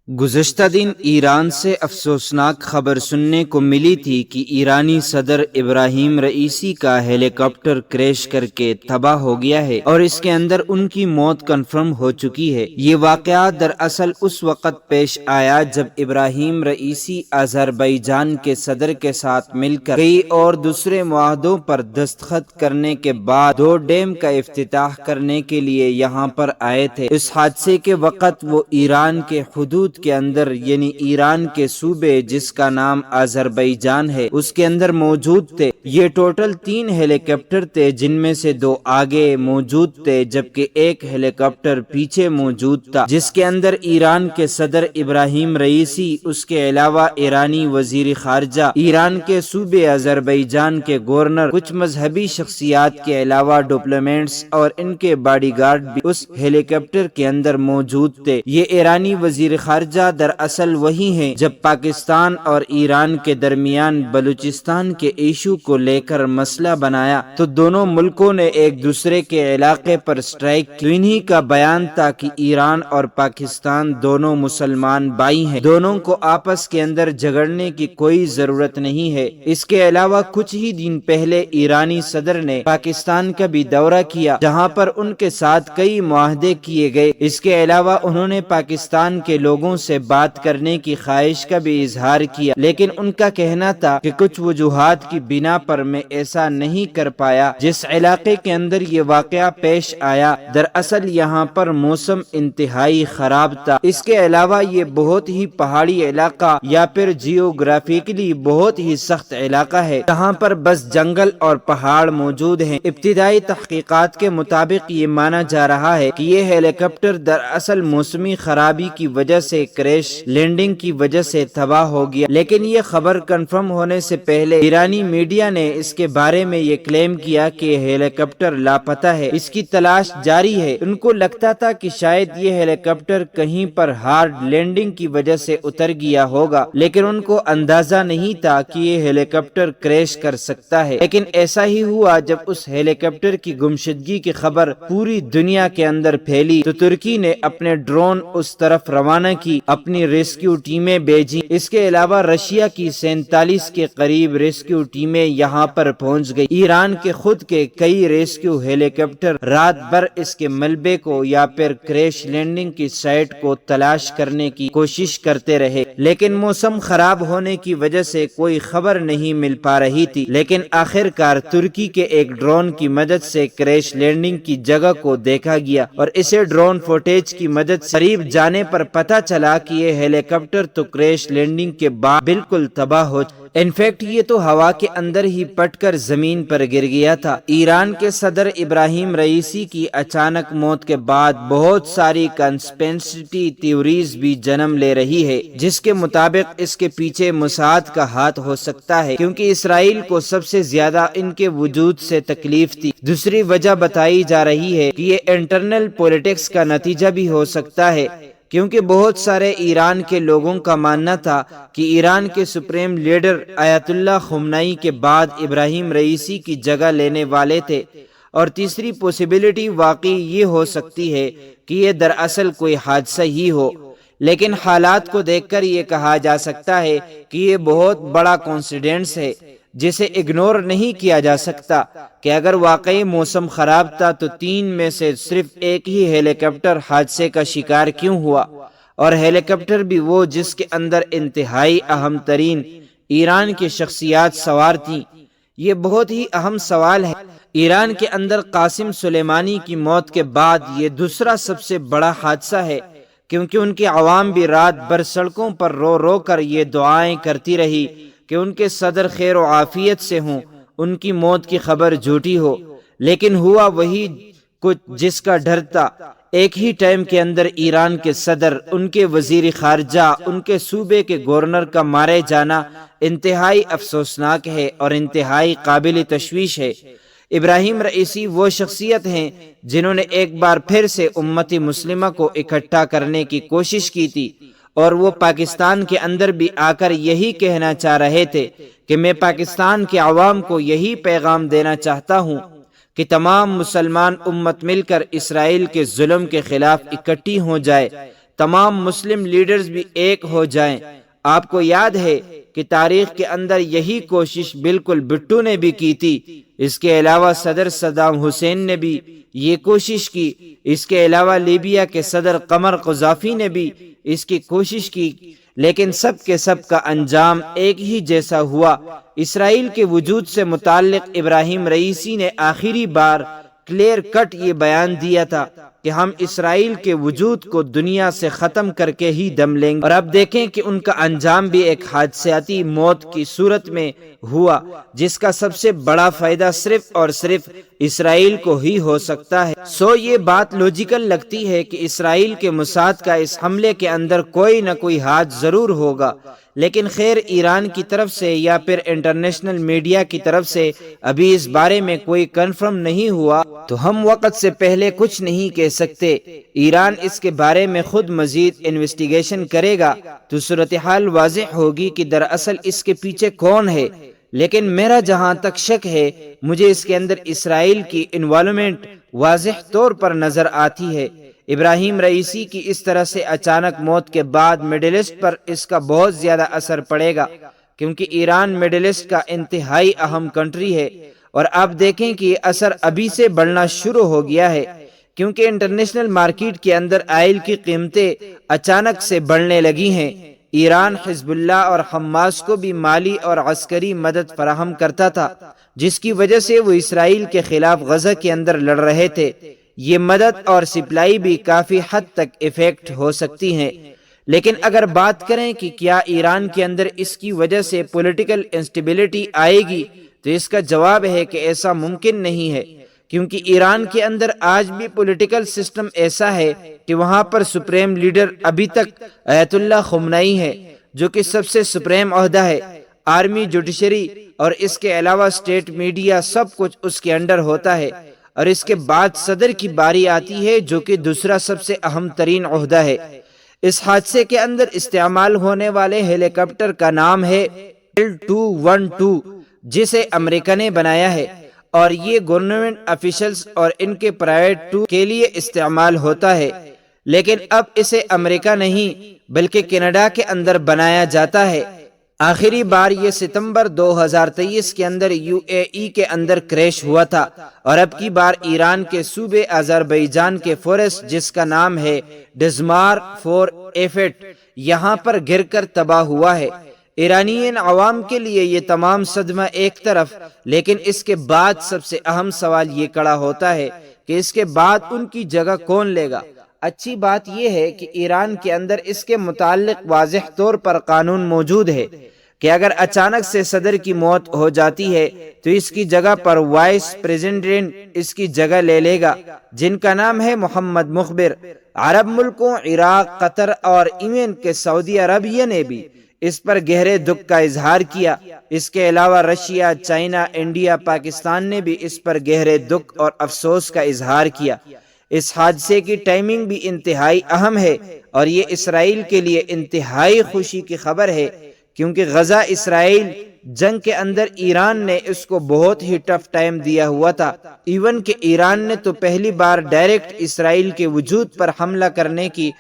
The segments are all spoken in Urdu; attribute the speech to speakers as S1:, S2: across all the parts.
S1: گزشتہ دن ایران سے افسوسناک خبر سننے کو ملی تھی کہ ایرانی صدر ابراہیم رئیسی کا ہیلی کاپٹر کریش کر کے تباہ ہو گیا ہے اور اس کے اندر ان کی موت کنفرم ہو چکی ہے۔ یہ واقعہ دراصل اس وقت پیش آیا جب ابراہیم رئیسی آذربائیجان کے صدر کے ساتھ مل کر کئی اور دوسرے معاہدوں پر دستخط کرنے کے بعد دو ڈیم کا افتتاح کرنے کے لیے یہاں پر آئے تھے۔ اس حادثے کے وقت وہ ایران کے حدود کے اندر یعنی ایران کے صوبے جس کا نام آذربائیجان ہے اس کے اندر موجود تھے۔ یہ ٹوٹل 3 ہیلی کاپٹر تھے جن میں سے 2 آگے موجود تھے جبکہ ایک ہیلی کاپٹر پیچھے موجود تھا جس کے اندر ایران کے صدر ابراہیم رئیسی، اس کے علاوہ ایرانی وزیر خارجہ، ایران کے صوبے آذربائیجان کے گورنر، کچھ مذہبی شخصیات کے علاوہ ڈپلومیٹس اور ان کے باڈی گارڈ بھی اس ہیلی کاپٹر کے اندر موجود تھے۔ یہ ایرانی وزیر خارجہ دراصل وہی ہیں جب پاکستان اور ایران کے درمیان بلوچستان کے ایشو کو لے کر مسئلہ بنایا تو دونوں ملکوں نے ایک دوسرے کے علاقے پر سٹرائک کی۔ انہی کا بیان تھا کہ ایران اور پاکستان دونوں مسلمان بھائی ہیں، دونوں کو آپس کے اندر جھگڑنے کی کوئی ضرورت نہیں ہے۔ اس کے علاوہ کچھ ہی دن پہلے ایرانی صدر نے پاکستان کا بھی دورہ کیا جہاں پر ان کے ساتھ کئی معاہدے کیے گئے۔ اس کے علاوہ انہوں نے پاکستان کے لوگوں سے بات کرنے کی خواہش کا بھی اظہار کیا، لیکن ان کا کہنا تھا کہ کچھ وجوہات کی بنا پر میں ایسا نہیں کر پایا۔ جس علاقے کے اندر یہ واقعہ پیش آیا دراصل یہاں پر موسم انتہائی خراب تھا۔ اس کے علاوہ یہ بہت ہی پہاڑی علاقہ یا پھر جیوگرافیکلی بہت ہی سخت علاقہ ہے جہاں پر بس جنگل اور پہاڑ موجود ہیں۔ ابتدائی تحقیقات کے مطابق یہ مانا جا رہا ہے کہ یہ ہیلی کاپٹر دراصل موسمی خرابی کی وجہ سے کریش لینڈنگ کی وجہ سے تباہ ہو گیا، لیکن یہ خبر کنفرم ہونے سے پہلے ایرانی میڈیا نے اس کے بارے میں یہ کلیم کیا کہ ہیلی کاپٹر لاپتہ ہے، اس کی تلاش جاری ہے۔ ان کو لگتا تھا کہ شاید یہ ہیلی کاپٹر کہیں پر ہارڈ لینڈنگ کی وجہ سے اتر گیا ہوگا، لیکن ان کو اندازہ نہیں تھا کہ یہ ہیلی کاپٹر کریش کر سکتا ہے۔ لیکن ایسا ہی ہوا جب اس ہیلی کاپٹر کی گمشدگی کی خبر پوری دنیا کے اندر پھیلی تو ترکی نے اپنے ڈرون اس طرف روانہ کی، اپنی ریسکیو ٹیمیں بھیجی۔ اس کے علاوہ رشیا کی 47 کے قریب ریسکیو ٹیمیں یہاں پر پہنچ گئی۔ ایران کے خود کے کئی ریسکیو ہیلی کاپٹر رات بھر اس کے ملبے کو یا پھر کریش لینڈنگ کی سائٹ کو تلاش کرنے کی کوشش کرتے رہے، لیکن موسم خراب ہونے کی وجہ سے کوئی خبر نہیں مل پا رہی تھی۔ لیکن آخر کار ترکی کے ایک ڈرون کی مدد سے کریش لینڈنگ کی جگہ کو دیکھا گیا اور اسے ڈرون فوٹیج کی مدد سے قریب جانے پر پتہ چلا کہ یہ ہیلی کاپٹر تو کریش لینڈنگ کے بعد بالکل تباہ ہو انفیکٹ یہ تو ہوا کے اندر ہی پٹ کر زمین پر گر گیا تھا۔ ایران کے صدر ابراہیم رئیسی کی اچانک موت کے بعد بہت ساری کنسپیرسی تھیوریز بھی جنم لے رہی ہے جس کے مطابق اس کے پیچھے موساد کا ہاتھ ہو سکتا ہے کیونکہ اسرائیل کو سب سے زیادہ ان کے وجود سے تکلیف تھی۔ دوسری وجہ بتائی جا رہی ہے کہ یہ انٹرنل پولیٹکس کا نتیجہ بھی ہو سکتا ہے کیونکہ بہت سارے ایران کے لوگوں کا ماننا تھا کہ ایران کے سپریم لیڈر آیت اللہ خمینی کے بعد ابراہیم رئیسی کی جگہ لینے والے تھے، اور تیسری پوسیبلٹی واقعی یہ ہو سکتی ہے کہ یہ دراصل کوئی حادثہ ہی ہو، لیکن حالات کو دیکھ کر یہ کہا جا سکتا ہے کہ یہ بہت بڑا کوئنسیڈنس ہے جسے اگنور نہیں کیا جا سکتا کہ اگر واقعی موسم خراب تھا تو 3 میں سے صرف ایک ہی ہیلی کاپٹر حادثے کا شکار کیوں ہوا، اور ہیلی کاپٹر بھی وہ جس کے اندر انتہائی اہم ترین ایران کی شخصیات سوار تھیں۔ یہ بہت ہی اہم سوال ہے۔ ایران کے اندر قاسم سلیمانی کی موت کے بعد یہ دوسرا سب سے بڑا حادثہ ہے کیونکہ ان کی عوام بھی رات بھر سڑکوں پر رو رو کر یہ دعائیں کرتی رہی کہ ان کے صدر خیر و عافیت سے ہوں، ان کی موت کی خبر جھوٹی ہو، لیکن ہوا وہی کچھ جس کا ڈر تھا۔ ایک ہی ٹائم کے اندر ایران کے صدر، ان کے وزیر خارجہ، ان کے صوبے کے گورنر کا مارے جانا انتہائی افسوسناک ہے اور انتہائی قابل تشویش ہے۔ ابراہیم رئیسی وہ شخصیت ہیں جنہوں نے ایک بار پھر سے امت مسلمہ کو اکٹھا کرنے کی کوشش کی تھی، اور وہ پاکستان کے اندر بھی آ کر یہی کہنا چاہ رہے تھے کہ میں پاکستان کے عوام کو یہی پیغام دینا چاہتا ہوں کہ تمام مسلمان امت مل کر اسرائیل کے ظلم کے خلاف اکٹھی ہو جائے تمام مسلم لیڈرز بھی ایک ہو جائیں۔ آپ کو یاد ہے کہ تاریخ کے اندر یہی کوشش بالکل بھٹو نے بھی کی تھی۔ اس کے علاوہ صدر صدام حسین نے بھی یہ کوشش کی۔ اس کے علاوہ لیبیا کے صدر قمر قذافی نے بھی اس کی کوشش کی، لیکن سب کے سب کا انجام ایک ہی جیسا ہوا۔ اسرائیل کے وجود سے متعلق ابراہیم رئیسی نے آخری بار کلیئر کٹ یہ بیان دیا تھا کہ ہم اسرائیل کے وجود کو دنیا سے ختم کر کے ہی دم لیں گے، اور اب دیکھیں کہ ان کا انجام بھی ایک حادثاتی موت کی صورت میں ہوا، جس کا سب سے بڑا فائدہ صرف اور صرف اسرائیل کو ہی ہو سکتا ہے۔ یہ بات لوجیکل لگتی ہے کہ اسرائیل کے موساد کا اس حملے کے اندر کوئی نہ کوئی ہاتھ ضرور ہوگا، لیکن خیر ایران کی طرف سے یا پھر انٹرنیشنل میڈیا کی طرف سے ابھی اس بارے میں کوئی کنفرم نہیں ہوا، تو ہم وقت سے پہلے کچھ نہیں کہہ سکتے۔ ایران اس کے بارے میں خود مزید انویسٹیگیشن کرے گا تو صورتحال واضح ہوگی کہ دراصل اس کے پیچھے کون ہے، لیکن میرا جہاں تک شک ہے، مجھے اس کے اندر اسرائیل کی انوالومنٹ واضح طور پر نظر آتی ہے۔ ابراہیم رئیسی کی اس طرح سے اچانک موت کے بعد مڈل ایسٹ پر اس کا بہت زیادہ اثر پڑے گا، کیونکہ ایران مڈل ایسٹ کا انتہائی اہم کنٹری ہے، اور آپ دیکھیں کہ یہ اثر ابھی سے بڑھنا شروع ہو گیا ہے، کیونکہ انٹرنیشنل مارکیٹ کے اندر آئل کی قیمتیں اچانک سے بڑھنے لگی ہیں۔ ایران حزب اللہ اور حماس کو بھی مالی اور عسکری مدد فراہم کرتا تھا، جس کی وجہ سے وہ اسرائیل کے خلاف غزہ کے اندر لڑ رہے تھے۔ یہ مدد اور سپلائی بھی کافی حد تک افیکٹ ہو سکتی ہیں، لیکن اگر بات کریں کہ کیا ایران کے اندر اس کی وجہ سے پولیٹیکل انسٹیبلٹی آئے گی، تو اس کا جواب ہے کہ ایسا ممکن نہیں ہے، کیونکہ ایران کے اندر آج بھی پولیٹیکل سسٹم ایسا ہے کہ وہاں پر سپریم لیڈر ابھی تک آیت اللہ خمینی ہے، جو کہ سب سے سپریم عہدہ ہے۔ آرمی، جوڈیشری اور اس کے علاوہ اسٹیٹ میڈیا سب کچھ اس کے انڈر ہوتا ہے، اور اس کے بعد صدر کی باری آتی ہے، جو کہ دوسرا سب سے اہم ترین عہدہ ہے۔ اس حادثے کے اندر استعمال ہونے والے ہیلی کاپٹر کا نام ہے L-212، جسے امریکہ نے بنایا ہے، اور یہ گورنمنٹ آفیشلز اور ان کے پرائیویٹ ٹور کے لیے استعمال ہوتا ہے، لیکن اب اسے امریکہ نہیں بلکہ کینیڈا کے اندر بنایا جاتا ہے۔ آخری بار یہ ستمبر 2023 کے اندر UAE کے اندر کریش ہوا تھا، اور اب کی بار ایران کے صوبے آذربائیجان کے فورسٹ، جس کا نام ہے ڈزمار 4F8، یہاں پر گر کر تباہ ہوا ہے۔ ایرانیین عوام کے لیے یہ تمام صدمہ ایک طرف، لیکن اس کے بعد سب سے اہم سوال یہ کھڑا ہوتا ہے کہ اس کے بعد ان کی جگہ کون لے گا۔ اچھی بات یہ ہے کہ ایران کے اندر اس کے متعلق واضح طور پر قانون موجود ہے کہ اگر اچانک سے صدر کی موت ہو جاتی ہے تو اس کی جگہ پر وائس پریزیڈنٹ اس کی جگہ لے لے گا، جن کا نام ہے محمد مخبر۔ عرب ملکوں عراق، قطر اور ایمن کے سعودی عربیہ نے بھی اس پر گہرے دکھ کا اظہار کیا۔ اس کے علاوہ رشیا، چائنا، انڈیا، پاکستان نے بھی اس پر گہرے دکھ اور افسوس کا اظہار کیا۔ اس حادثے کی ٹائمنگ بھی انتہائی اہم ہے، اور یہ اسرائیل کے لیے انتہائی خوشی کی خبر ہے، کیونکہ غزہ اسرائیل جنگ کے اندر ایران نے اس کو بہت ہی ٹف ٹائم دیا ہوا تھا۔ ایون کہ ایران نے تو پہلی بار ڈائریکٹ اسرائیل کے وجود پر حملہ کرنے کی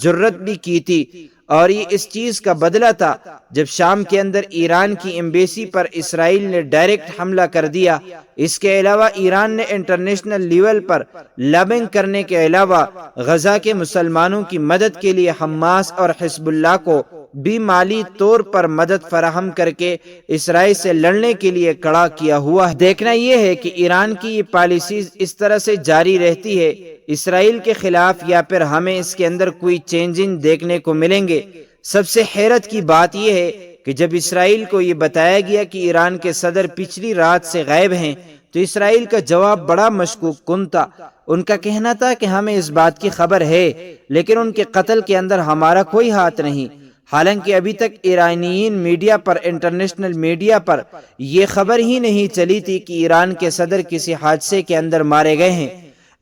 S1: جرت بھی کی تھی، اور یہ اس چیز کا بدلہ تھا جب شام کے اندر ایران کی ایمبیسی پر اسرائیل نے ڈائریکٹ حملہ کر دیا۔ اس کے علاوہ ایران نے انٹرنیشنل لیول پر لابنگ کرنے کے علاوہ غزہ کے مسلمانوں کی مدد کے لیے حماس اور حزب اللہ کو بھی مالی طور پر مدد فراہم کر کے اسرائیل سے لڑنے کے لیے کھڑا کیا ہوا ہے۔ دیکھنا یہ ہے کہ ایران کی یہ پالیسیز اس طرح سے جاری رہتی ہے اسرائیل کے خلاف، یا پھر ہمیں اس کے اندر کوئی چینجنگ دیکھنے کو ملیں گے۔ سب سے حیرت کی بات یہ ہے کہ جب اسرائیل کو یہ بتایا گیا کہ ایران کے صدر پچھلی رات سے غائب ہیں، تو اسرائیل کا جواب بڑا مشکوک کن تھا۔ ان کا کہنا تھا کہ ہمیں اس بات کی خبر ہے، لیکن ان کے قتل کے اندر ہمارا کوئی ہاتھ نہیں۔ حالانکہ ابھی تک ایرانیین میڈیا پر، انٹرنیشنل میڈیا پر یہ خبر ہی نہیں چلی تھی کہ ایران کے صدر کسی حادثے کے اندر مارے گئے ہیں۔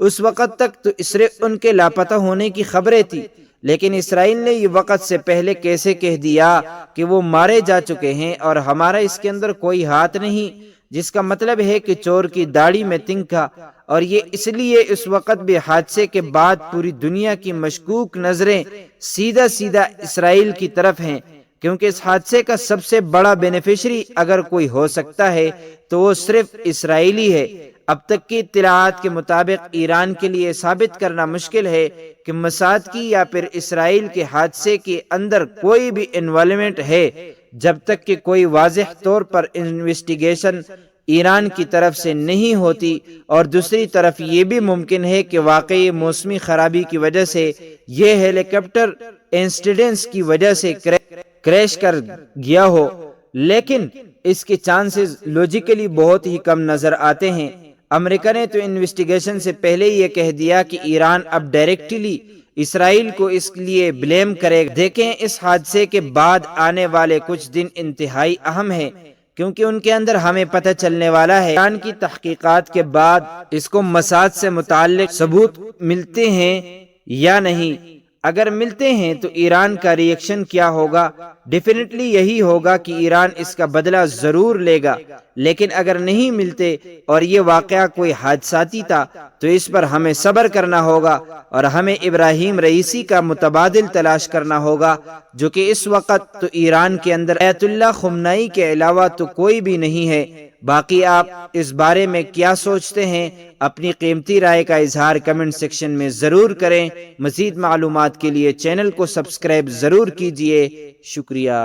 S1: اس وقت تک تو صرف ان کے لاپتہ ہونے کی خبریں تھی، لیکن اسرائیل نے یہ وقت سے پہلے کیسے کہہ دیا کہ وہ مارے جا چکے ہیں اور ہمارا اس کے اندر کوئی ہاتھ نہیں۔ جس کا مطلب ہے کہ چور کی داڑھی میں تنکا، اور یہ اس لیے اس وقت بھی حادثے کے بعد پوری دنیا کی مشکوک نظریں سیدھا اسرائیل کی طرف ہیں، کیونکہ اس حادثے کا سب سے بڑا بینیفیشری اگر کوئی ہو سکتا ہے تو وہ صرف اسرائیلی ہے۔ اب تک کی اطلاعات کے مطابق ایران کے لیے ثابت کرنا مشکل ہے کہ موساد کی یا پھر اسرائیل کے حادثے کے اندر کوئی بھی انوالومنٹ ہے، جب تک کہ کوئی واضح طور پر انویسٹیگیشن ایران کی طرف سے نہیں ہوتی، اور دوسری طرف یہ بھی ممکن ہے کہ واقعی موسمی خرابی کی وجہ سے یہ ہیلی کاپٹر انسیڈنٹس کی وجہ سے کریش کر گیا ہو، لیکن اس کے چانسز لاجیکلی بہت ہی کم نظر آتے ہیں۔ امریکہ نے تو انویسٹیگیشن سے پہلے یہ کہہ دیا کہ ایران اب ڈائریکٹلی اسرائیل کو اس لیے بلیم کرے گا۔ دیکھیں، اس حادثے کے بعد آنے والے کچھ دن انتہائی اہم ہیں، کیونکہ ان کے اندر ہمیں پتہ چلنے والا ہے ایران کی تحقیقات کے بعد اس کو موساد سے متعلق ثبوت ملتے ہیں یا نہیں۔ اگر ملتے ہیں تو ایران کا ری ایکشن کیا ہوگا؟ ڈیفینیٹلی یہی ہوگا کہ ایران اس کا بدلہ ضرور لے گا، لیکن اگر نہیں ملتے اور یہ واقعہ کوئی حادثاتی تھا تو اس پر ہمیں صبر کرنا ہوگا، اور ہمیں ابراہیم رئیسی کا متبادل تلاش کرنا ہوگا، جو کہ اس وقت تو ایران کے اندر آیت اللہ خمینی کے علاوہ تو کوئی بھی نہیں ہے۔ باقی آپ اس بارے میں کیا سوچتے ہیں؟ اپنی قیمتی رائے کا اظہار کمنٹ سیکشن میں ضرور کریں۔ مزید معلومات کے لیے چینل کو سبسکرائب ضرور کیجیے۔ شکریہ۔